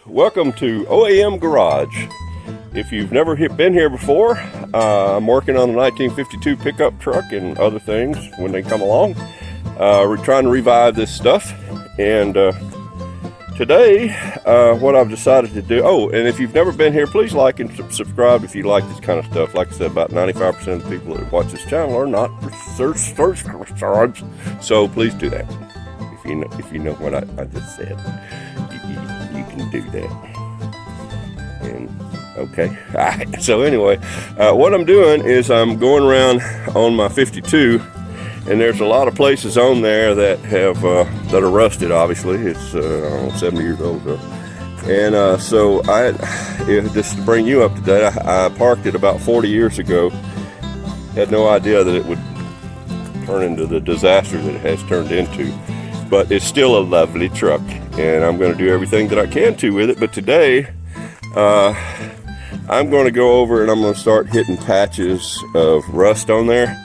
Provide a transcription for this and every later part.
Welcome to OAM Garage. If you've never been here before, I'm working on a 1952 pickup truck and other things when they come along. We're trying to revive this stuff, and today what I've decided to do, and if you've never been here, please like and subscribe if you like this kind of stuff. Like I said, about 95% of the people that watch this channel are not search cards, so please do that. If you know what I just said, you can do that. And okay, all right. So anyway, what I'm doing is I'm going around on my 52, and there's a lot of places on there that have that are rusted. Obviously, it's I don't know, 70 years old. And so just to bring you up to date, I parked it about 40 years ago. Had no idea that it would turn into the disaster that it has turned into. But it's still a lovely truck, and I'm going to do everything that I can with it. But today, I'm going to go over and I'm going to start hitting patches of rust on there.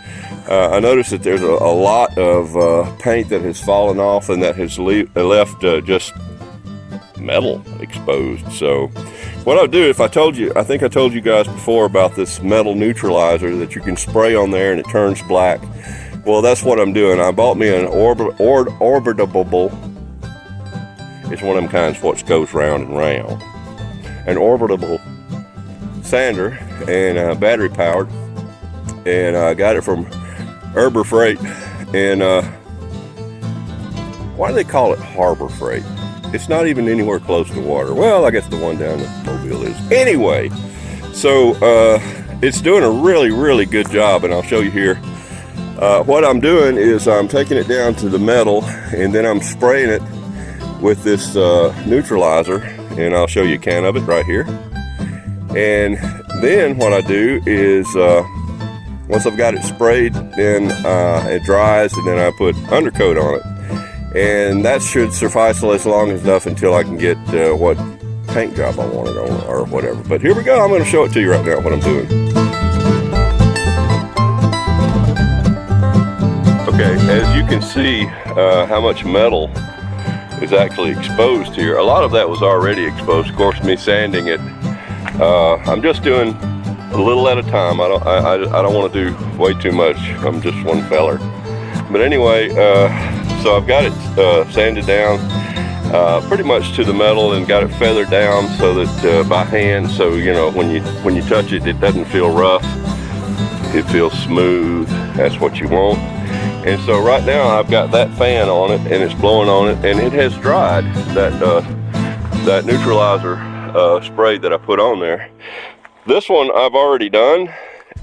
I noticed that there's a lot of paint that has fallen off and that has left just metal exposed. So what I'll do, I think I told you guys before about this metal neutralizer that you can spray on there and it turns black. Well, that's what I'm doing. I bought me an orbitable. It's one of them kinds what goes round and round. An orbitable sander, and battery powered. And I got it from Harbor Freight. And why do they call it Harbor Freight? It's not even anywhere close to water. Well, I guess the one down in Mobile is. Anyway, so it's doing a really, really good job, and I'll show you here. What I'm doing is I'm taking it down to the metal, and then I'm spraying it with this neutralizer, and I'll show you a can of it right here. And then what I do is once I've got it sprayed, then it dries, and then I put Undercoat on it, and that should suffice as long as enough until I can get what paint job I want it on or whatever. But here we go. I'm going to show it to you right now what I'm doing. Okay, as you can see how much metal is actually exposed here. A lot of that was already exposed. Of course, me sanding it, I'm just doing a little at a time. I don't want to do way too much. I'm just one feller. But anyway, so I've got it sanded down pretty much to the metal and got it feathered down so that by hand, so you know when you touch it, it doesn't feel rough. It feels smooth. That's what you want. And so right now I've got that fan on it, and it's blowing on it, and it has dried. That neutralizer spray that I put on there. This one I've already done,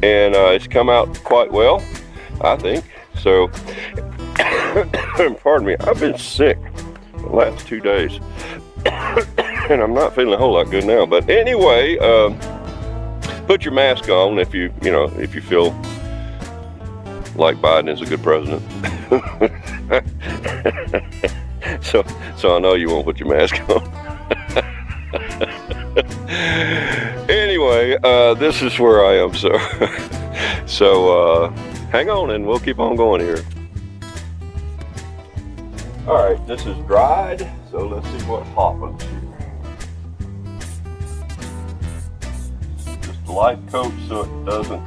and it's come out quite well, I think. So, pardon me, I've been sick the last 2 days, and I'm not feeling a whole lot good now. But anyway, put your mask on if you feel like Biden is a good president. so I know you won't put your mask on. Anyway, this is where I am, so hang on and we'll keep on going here. Alright, this is dried, so let's see what happens here. Just a light coat so it doesn't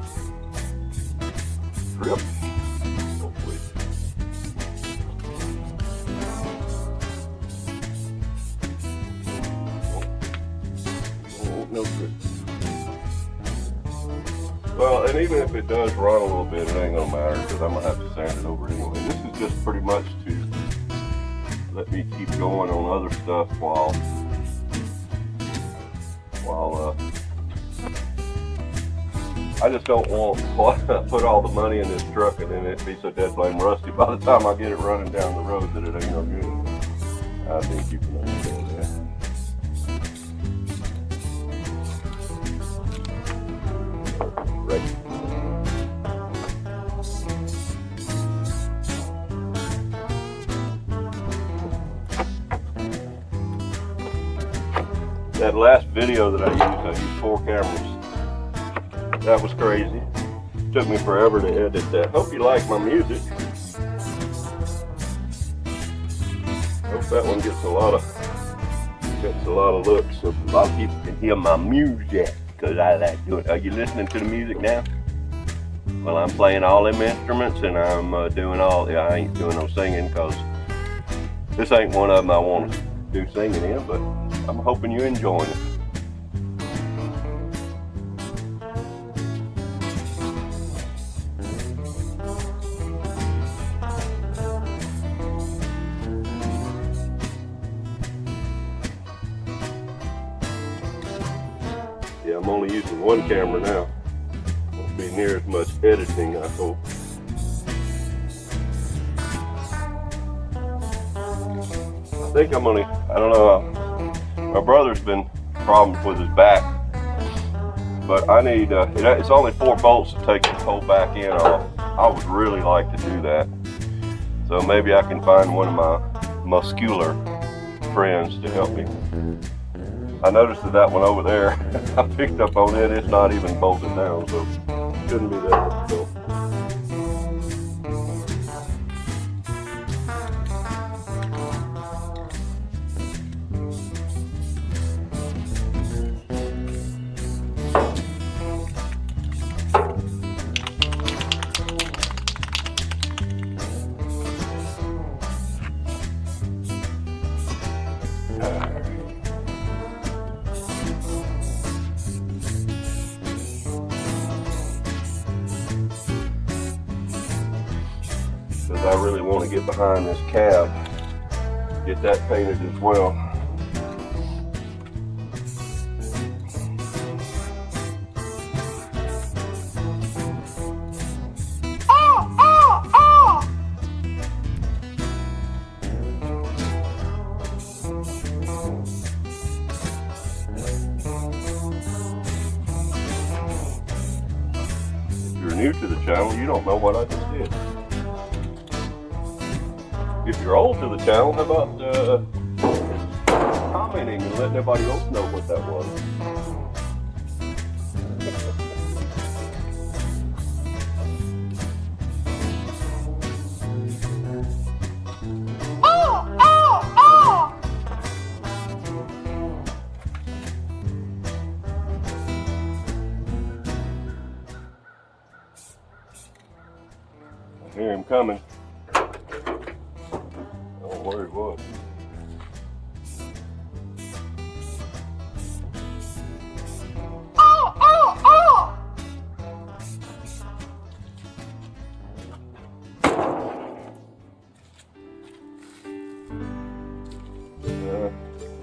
drip. Hopefully. Oh, no drip. Well, and even if it does run a little bit, it ain't gonna matter because I'm gonna have to sand it over anyway. This is just pretty much to let me keep going on other stuff while I just don't want to put all the money in this truck and then it be so dead blame rusty by the time I get it running down the road that it ain't no good. I think you can understand that. Right. That last video that I used 4 cameras. That was crazy. Took me forever to edit that. Hope you like my music. Hope that one gets a lot of Gets a lot of looks, so a lot of people can hear my music because I like doing it. Are you listening to the music now? Well, I'm playing all them instruments and I'm doing all, yeah, I ain't doing no singing because this ain't one of them I want to do singing in, but I'm hoping you're enjoying it. Yeah, I'm only using one camera now. Won't be near as much editing, I hope. I think I'm gonna, I don't know, my brother's been problems with his back, but I need, it's only 4 bolts to take this whole back end off. I would really like to do that. So maybe I can find one of my muscular friends to help me. I noticed that one over there, I picked up on it, it's not even bolted down, so it shouldn't be that difficult. Because I really want to get behind this cab, get that painted as well. If you're new to the channel, you don't know what I just did. If you're old to the channel, how about commenting and letting everybody else know what that was? I hear him coming. Where he was.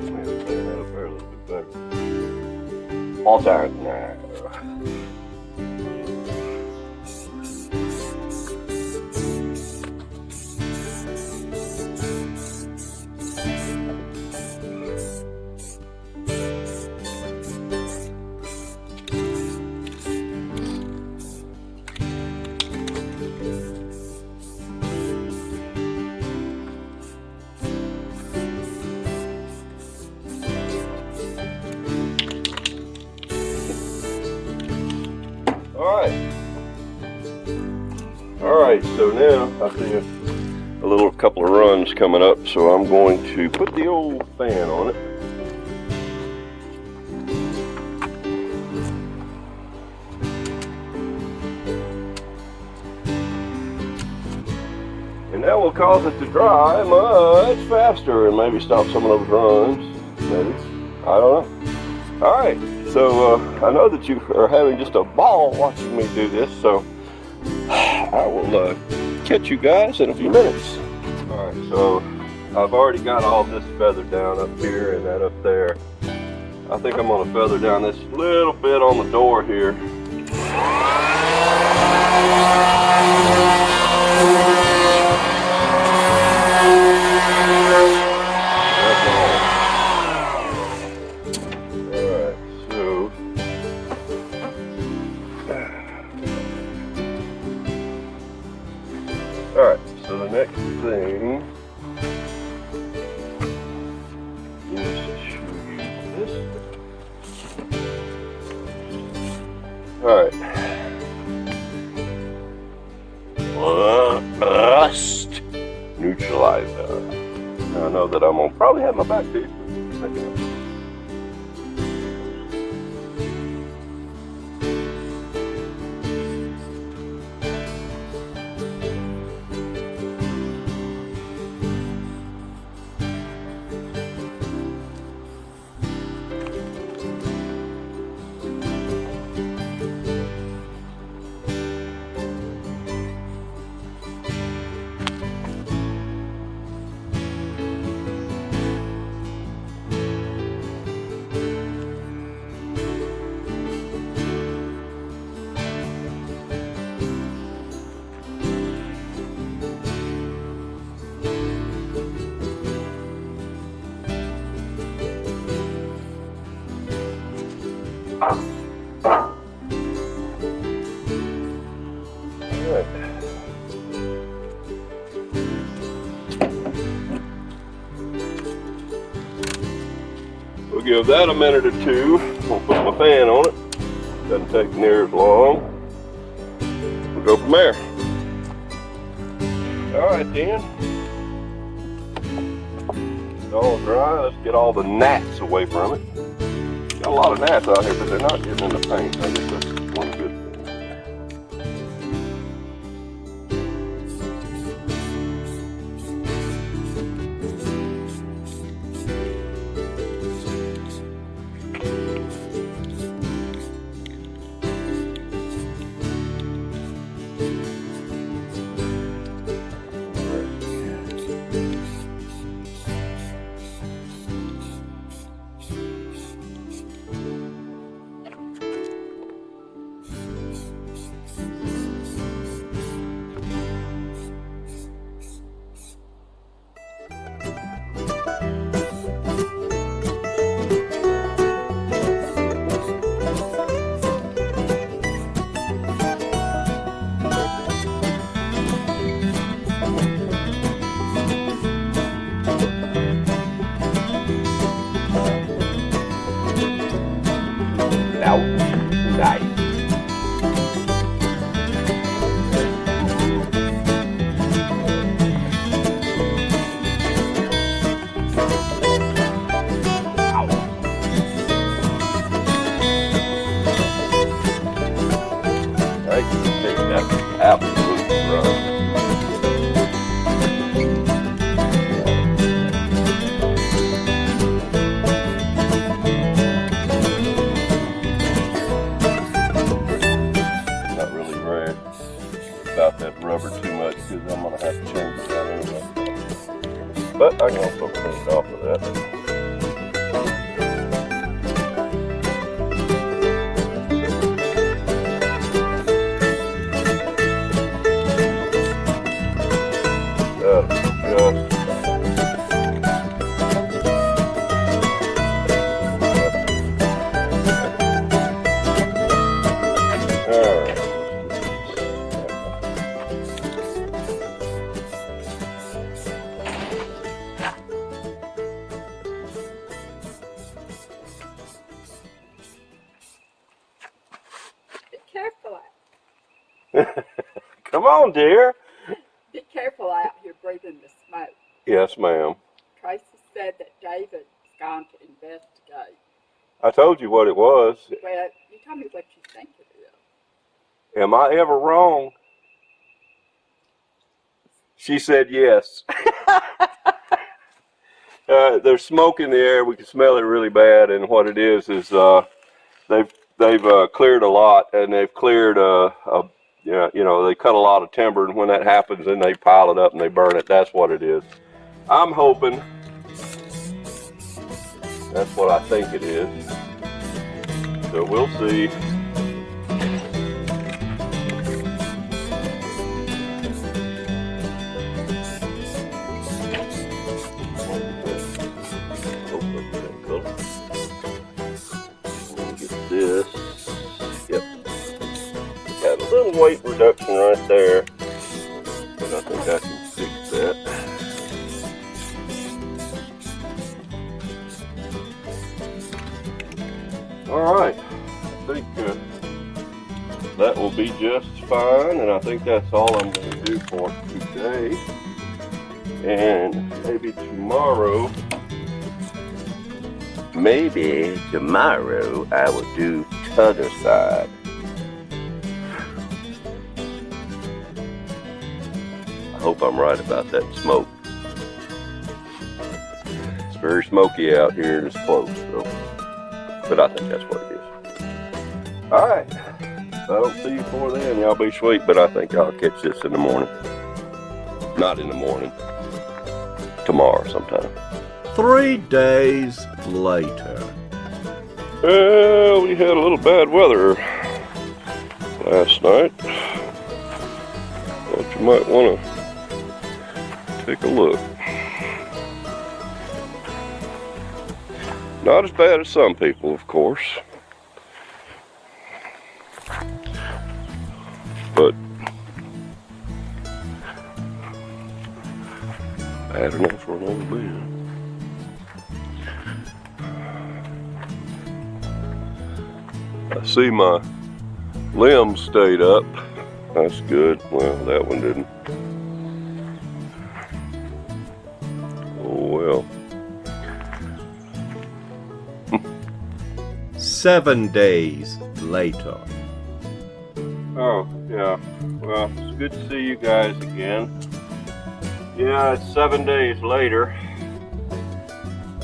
Maybe clean that up there a little bit better. All time now. Alright, so now I see a little couple of runs coming up, so I'm going to put the old fan on it. And that will cause it to dry much faster and maybe stop some of those runs. Maybe. I don't know. Alright, so I know that you are having just a ball watching me do this, so I will catch you guys in a few minutes. Alright, so I've already got all this feather down up here and that up there. I think I'm going to feather down this little bit on the door here. Alright, so the next thing is to use this. Alright. Neutralizer. Now I know that I'm gonna probably have my back to you. We'll give that a minute or two. We'll put my fan on it. Doesn't take near as long. We'll go from there. Alright then. It's all dry. Let's get all the gnats away from it. Got a lot of gnats out here, but they're not getting in the paint. I guess that's one good thing. Absolutely right. Not really worried about that rubber too much because I'm going to have to change it out anyway. But I can also clean it off of that. Careful out. Come on, dear. Be careful out here breathing the smoke. Yes, ma'am. Tracy said that David's gone to investigate. I told you what it was. Well, you tell me what you think it is. Am I ever wrong? She said yes. There's smoke in the air. We can smell it really bad. And what it is they've cleared a lot, and they've cleared they cut a lot of timber, and when that happens, then they pile it up and they burn it. That's what it is. I'm hoping that's what I think it is. So we'll see. Get this. Yep. Got a little weight reduction right there, but I think I can fix that. All right, I think that will be just fine, and I think that's all I'm going to do for today. And maybe tomorrow I will do t'other side. I hope I'm right about that smoke. It's very smoky out here and it's close, so. But I think that's what it is. Alright. If I don't see you before then, y'all be sweet, but I think I'll catch this in the morning. Not in the morning. Tomorrow sometime. 3 days later. Well, we had a little bad weather last night. Thought you might want to take a look. Not as bad as some people, of course. but I had enough for an old bed. I see my limbs stayed up. That's good. Well, that one didn't. Oh well. 7 days later. Oh, yeah. Well, it's good to see you guys again. Yeah, it's 7 days later.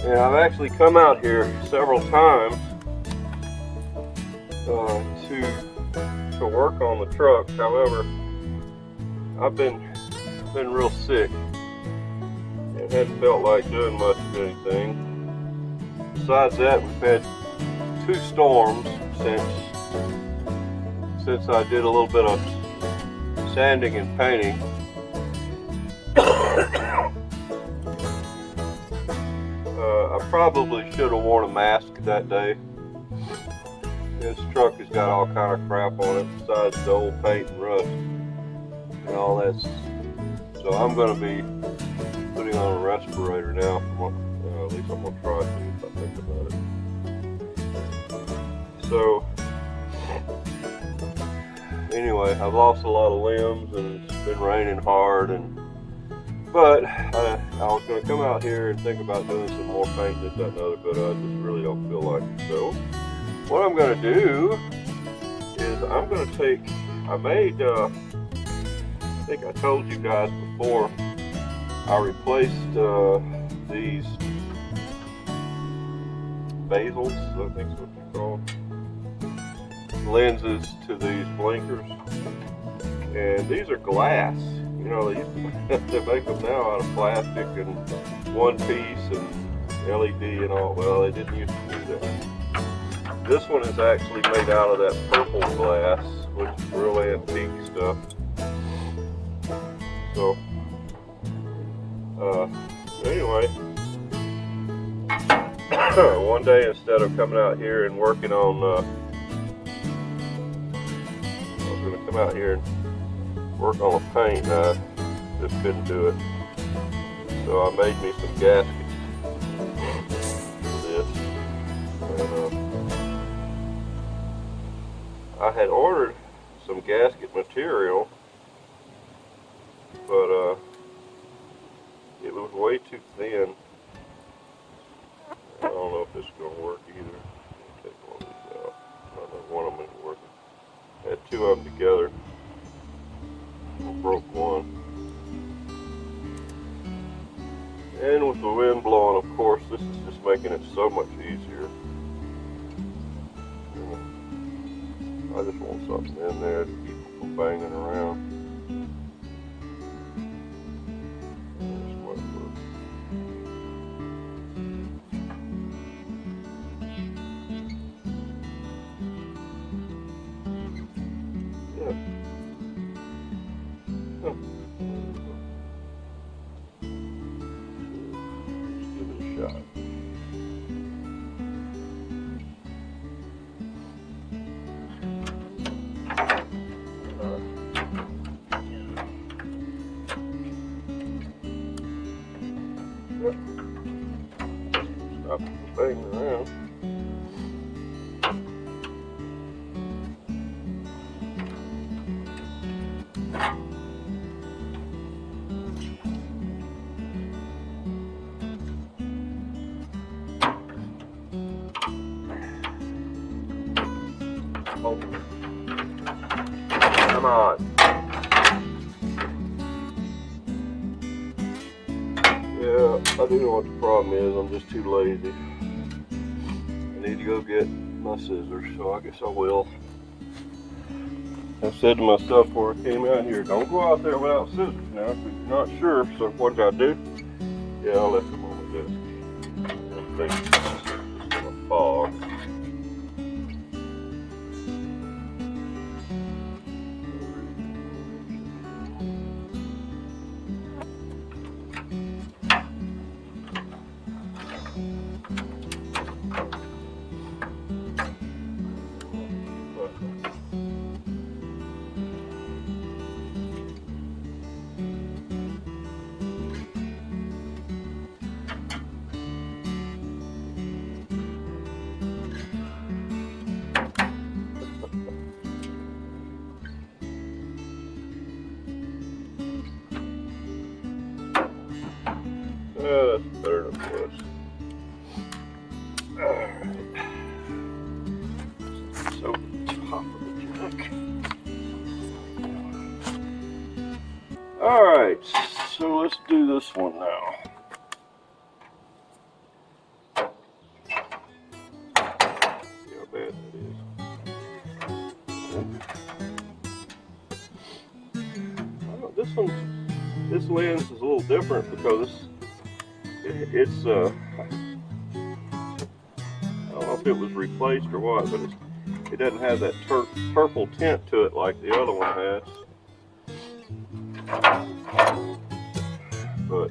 Yeah, I've actually come out here several times to work on the truck. However, I've been real sick and hadn't felt like doing much of anything. Besides that, we've had 2 storms since I did a little bit of sanding and painting. I probably should have worn a mask that day. This truck has got all kind of crap on it besides the old paint and rust and all that. So I'm going to be putting on a respirator now. At least I'm going to try to if I think about it. So anyway, I've lost a lot of limbs and it's been raining hard, but I was going to come out here and think about doing some more paint, this, that, and other, but I just really don't feel like it. So what I'm going to do is I'm going to take, I think I told you guys before, I replaced these basils, I think is what they're called, lenses to these blinkers, and these are glass. You know, they make them now out of plastic and one piece and LED and all. Well, they didn't used to do that. This one is actually made out of that purple glass, which is real antique stuff. So, anyway, one day instead of coming out here and working on, I was going to come out here and work on the paint, and I just couldn't do it. So I made me some gaskets for this. And, I had ordered some gasket material, but it was way too thin. I don't know if this is going to work either. Let me take one of these out. I don't know if one of them isn't working. I had 2 of them together. I broke one. And with the wind blowing, of course, this is just making it so much easier. I just want something in there to keep them from banging around. Yeah. Oh. Let's give it a shot. Stop banging around. Oh. Come on. Yeah, I do know what the problem is. I'm just too lazy. I need to go get my scissors, so I guess I will. I said to myself before I came out here, don't go out there without scissors now, because you're not sure. So what did I do? Yeah, I left them on the desk. I think it's gonna fog. Alright, so let's do this one now. See how bad that is. Oh, this lens is a little different because it's I don't know if it was replaced or what, but it doesn't have that purple tint to it like the other one has. But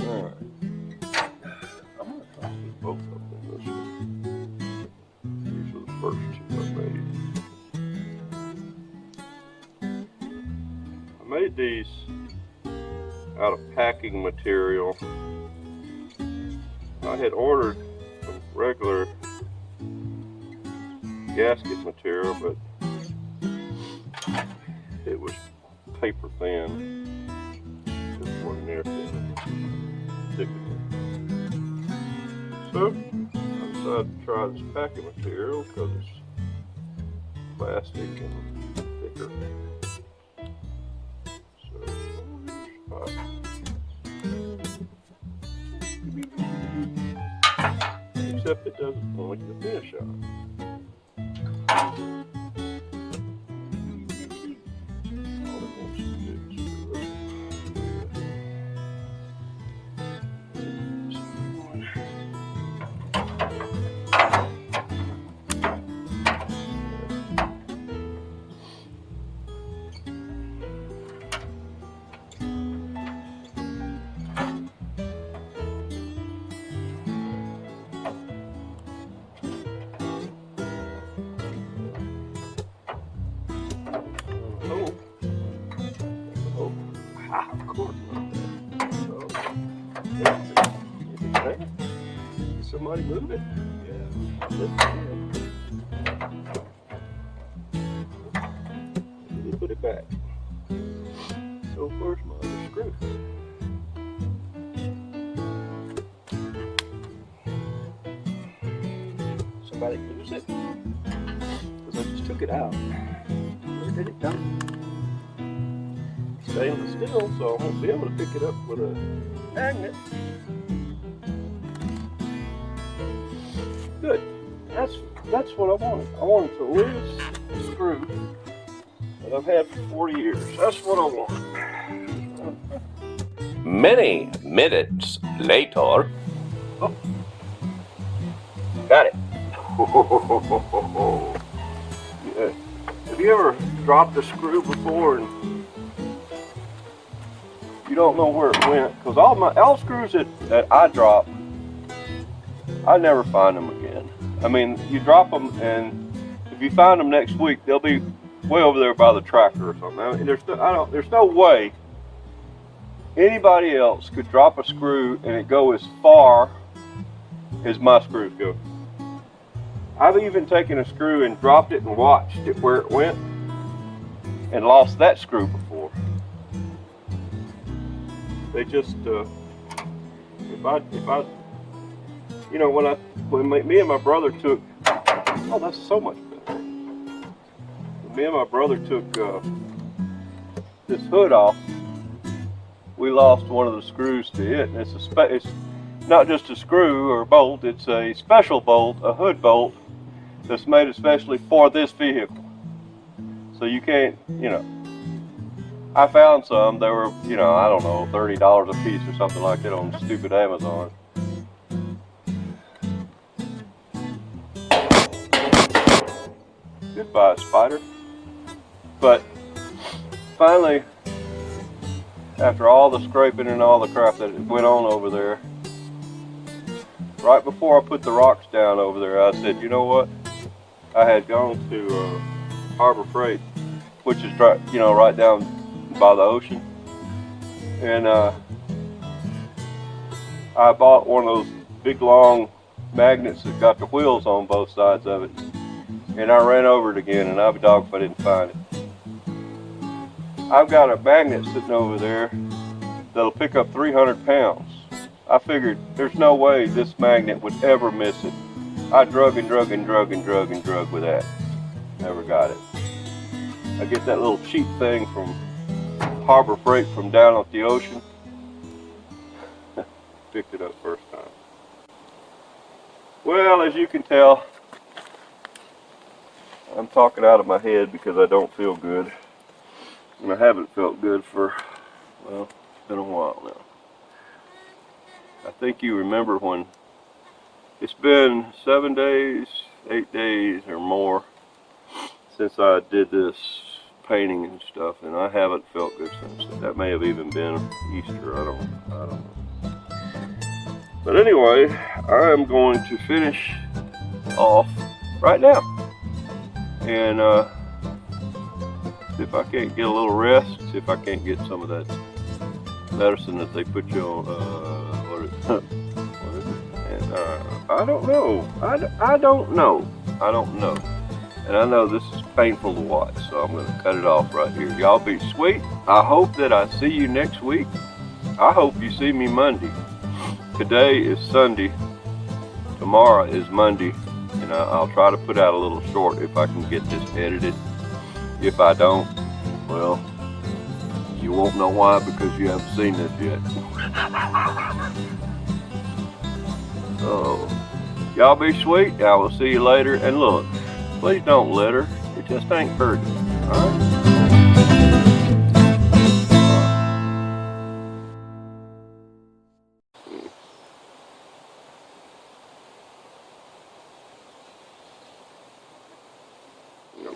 alright, I'm gonna try to do both of them this way. These are the first two I made these out of packing material. I had ordered some regular gasket material, but it was paper thin. Just wasn't there thick enough. So I decided to try this packing material because it's plastic and thicker. So except it doesn't point the finish out. Of course not. Did somebody move it? Yeah. Let me put it back. So where's my other screw? Somebody lose it? Because I just took it out. Where did it go? Stainless steel, so I won't be able to pick it up with a magnet. Good. That's what I wanted. I wanted to lose the screw that I've had for 40 years. That's what I want. Many minutes later. Oh. Got it. Yeah. Have you ever dropped a screw before and you don't know where it went? Because all screws that I drop, I never find them again. I mean, you drop them, and if you find them next week, they'll be way over there by the tractor or something. I mean, there's no way anybody else could drop a screw and it go as far as my screws go. I've even taken a screw and dropped it and watched it where it went, and lost that screw before. They just, if I, you know, when me and my brother took, oh, that's so much better. When me and my brother took this hood off, we lost one of the screws to it, and it's not just a screw or a bolt, it's a special bolt, a hood bolt, that's made especially for this vehicle. So you can't, you know, I found some, they were, you know, I don't know, $30 a piece or something like that on stupid Amazon. Goodbye, spider. But finally, after all the scraping and all the crap that went on over there, right before I put the rocks down over there, I said, you know what? I had gone to Harbor Freight, which is right down by the ocean, and I bought one of those big long magnets that got the wheels on both sides of it, and I ran over it again, and I'd be dogged if I didn't find it. I've got a magnet sitting over there that'll pick up 300 pounds. I figured there's no way this magnet would ever miss it. I drug and drug and drug and drug and drug with that. Never got it. I get that little cheap thing from Harbor Freight from down at the ocean. Picked it up first time. Well, as you can tell, I'm talking out of my head because I don't feel good. And I haven't felt good for, well, it's been a while now. I think you remember when it's been 7 days, 8 days or more since I did this painting and stuff, and I haven't felt good since then. That may have even been Easter, I don't know. But anyway, I am going to finish off right now. And see if I can't get a little rest, see if I can't get some of that medicine that they put you on, what is it? And I don't know. I don't know. And I know this is painful to watch, so I'm going to cut it off right here. Y'all be sweet. I hope that I see you next week. I hope you see me Monday. Today is Sunday. Tomorrow is Monday. And I'll try to put out a little short if I can get this edited. If I don't, well, you won't know why because you haven't seen this yet. So, y'all be sweet. I will see you later. And look, please don't litter. It just ain't courteous. All right? No.